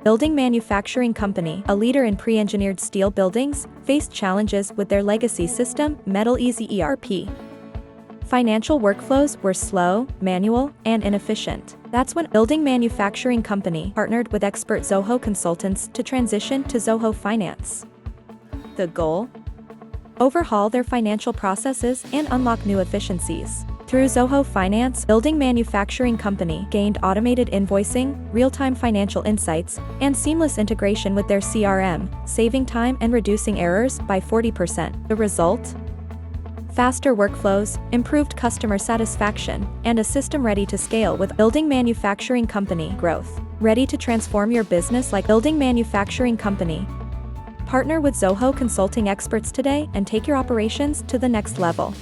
building manufacturing company, a leader in pre-engineered steel buildings, faced challenges with their legacy system, Metal Easy ERP. Financial workflows were slow, manual, and inefficient. That's when building manufacturing company partnered with expert Zoho consultants to transition to Zoho Finance. The goal? Overhaul their financial processes and unlock new efficiencies. Through Zoho Finance, building manufacturing company gained automated invoicing, real-time financial insights, and seamless integration with their CRM, saving time and reducing errors by 40%. The result? Faster workflows, improved customer satisfaction, and a system ready to scale with building manufacturing company growth. Ready to transform your business like building manufacturing company? Partner with Zoho Consulting experts today and take your operations to the next level.